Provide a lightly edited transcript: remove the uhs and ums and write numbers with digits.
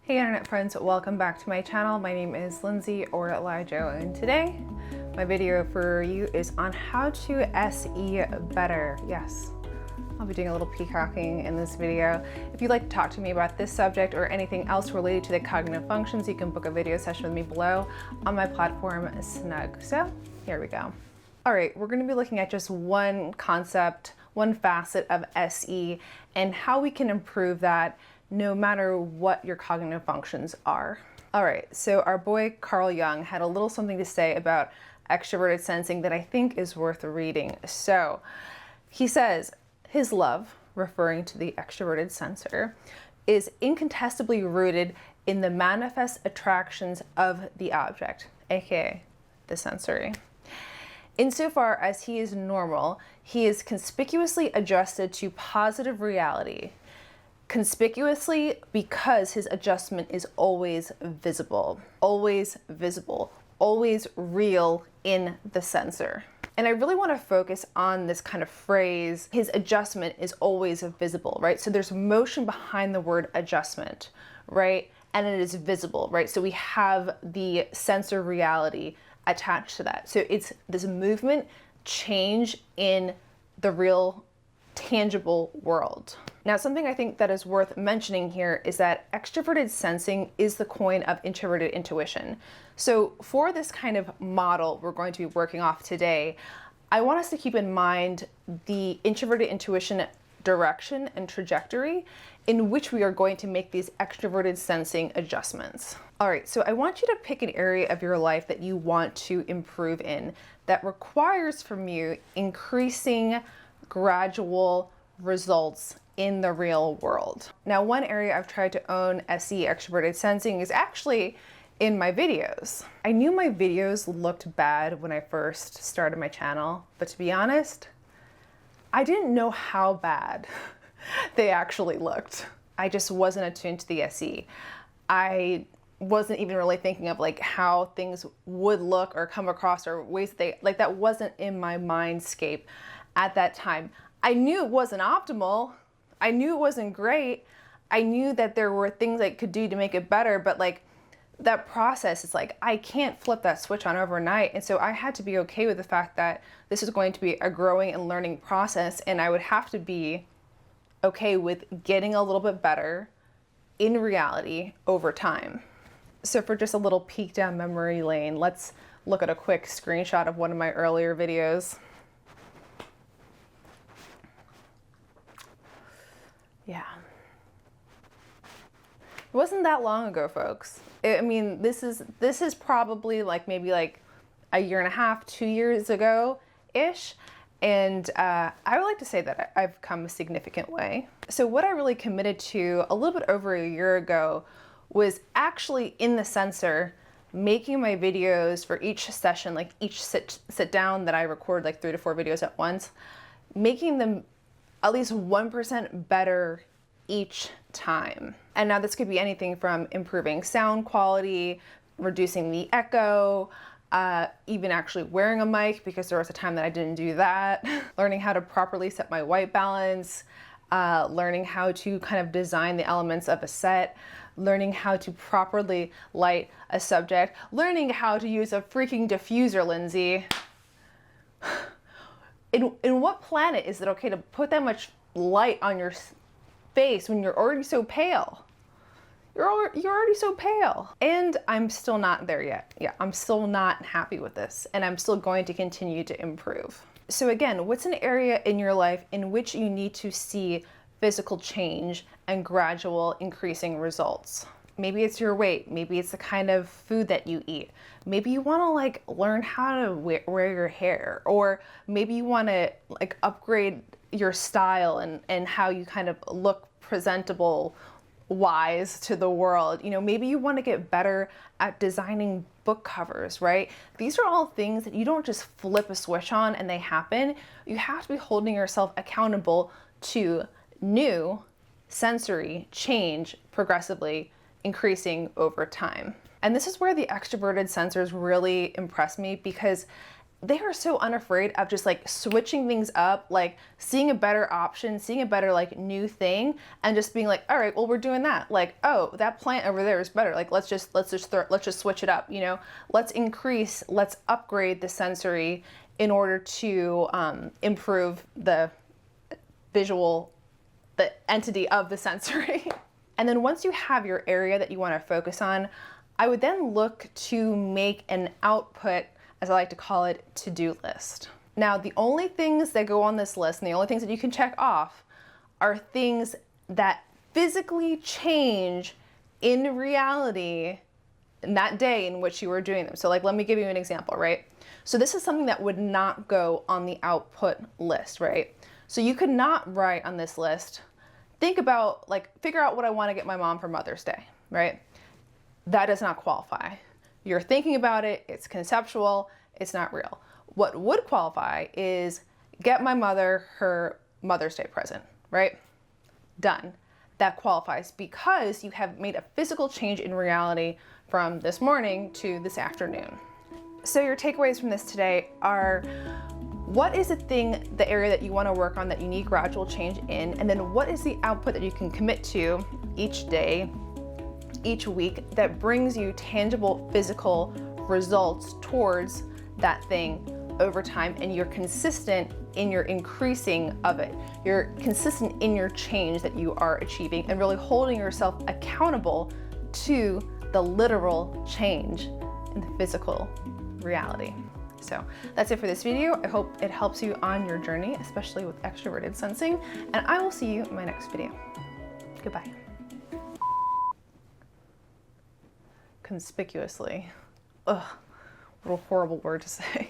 Hey internet friends, welcome back to my channel. My name is Lindsay or Lijo, and today my video for you is on how to SE better. Yes, I'll be doing a little peacocking in this video. If you'd like to talk to me about this subject or anything else related to the cognitive functions, you can book a video session with me below on my platform Snug. So here we go. All right, we're going to be looking at just one concept, one facet of SE, and how we can improve that no matter what your cognitive functions are. All right, so our boy Carl Jung had a little something to say about extroverted sensing that I think is worth reading. So he says, his love, referring to the extroverted sensor, is incontestably rooted in the manifest attractions of the object, aka the sensory. Insofar as he is normal, he is conspicuously adjusted to positive reality. Conspicuously because his adjustment is always visible, always real in the sensor. And I really want to focus on this kind of phrase, his adjustment is always visible, right? So there's motion behind the word adjustment, right? And it is visible, right? So we have the sensor reality attached to that. So it's this movement change in the real tangible world. Now, something I think that is worth mentioning here is that extroverted sensing is the coin of introverted intuition. So for this kind of model we're going to be working off today, I want us to keep in mind the introverted intuition direction and trajectory in which we are going to make these extroverted sensing adjustments. All right, so I want you to pick an area of your life that you want to improve in that requires from you increasing gradual results in the real world. Now, one area I've tried to own SE extroverted sensing is actually in my videos. I knew my videos looked bad when I first started my channel, but to be honest, I didn't know how bad they actually looked. I just wasn't attuned to the SE. I wasn't even really thinking of like how things would look or come across or ways that they, like that wasn't in my mindscape at that time. I knew it wasn't optimal. I knew it wasn't great. I knew that there were things I could do to make it better, but like that process is like, I can't flip that switch on overnight. And so I had to be okay with the fact that this is going to be a growing and learning process. And I would have to be okay with getting a little bit better in reality over time. So for just a little peek down memory lane, let's look at a quick screenshot of one of my earlier videos. Yeah. It wasn't that long ago, folks. I mean, this is probably like maybe like a year and a half, 2 years ago-ish. And I would like to say that I've come a significant way. So what I really committed to a little bit over a year ago was actually in the sensor, making my videos for each session, like each sit down that I record like 3 to 4 videos at once, making them at least 1% better each time. And now this could be anything from improving sound quality, reducing the echo, even actually wearing a mic, because there was a time that I didn't do that, learning how to properly set my white balance, learning how to kind of design the elements of a set, learning how to properly light a subject, learning how to use a freaking diffuser, Lindsay. In what planet is it okay to put that much light on your face when you're already so pale? You're already so pale. And I'm still not there yet. Yeah, I'm still not happy with this, and I'm still going to continue to improve. So again, what's an area in your life in which you need to see physical change and gradual increasing results? Maybe it's your weight. Maybe it's the kind of food that you eat. Maybe you want to like learn how to wear your hair, or maybe you want to like upgrade your style and how you kind of look presentable wise to the world. You know, maybe you want to get better at designing book covers, right? These are all things that you don't just flip a switch on and they happen. You have to be holding yourself accountable to new sensory change progressively increasing over time. And this is where the extroverted sensors really impress me, because they are so unafraid of just like switching things up, like seeing a better option, seeing a better like new thing, and just being like, all right, well, we're doing that. Like, oh, that plant over there is better. Like, let's just switch it up. You know, let's upgrade the sensory in order to improve the visual, the entity of the sensory. And then once you have your area that you want to focus on, I would then look to make an output, as I like to call it, to-do list. Now, the only things that go on this list and the only things that you can check off are things that physically change in reality in that day in which you were doing them. So like, let me give you an example, right? So this is something that would not go on the output list, right? So you could not write on this list, think about, like, figure out what I want to get my mom for Mother's Day, right? That does not qualify. You're thinking about it, it's conceptual, it's not real. What would qualify is get my mother her Mother's Day present, right? Done. That qualifies because you have made a physical change in reality from this morning to this afternoon. So your takeaways from this today are, what is the area that you want to work on that you need gradual change in? And then what is the output that you can commit to each day, each week, that brings you tangible physical results towards that thing over time, and you're consistent in your increasing of it. You're consistent in your change that you are achieving and really holding yourself accountable to the literal change in the physical reality. So that's it for this video. I hope it helps you on your journey, especially with extroverted sensing, and I will see you in my next video. Goodbye. Conspicuously. Ugh, what a horrible word to say.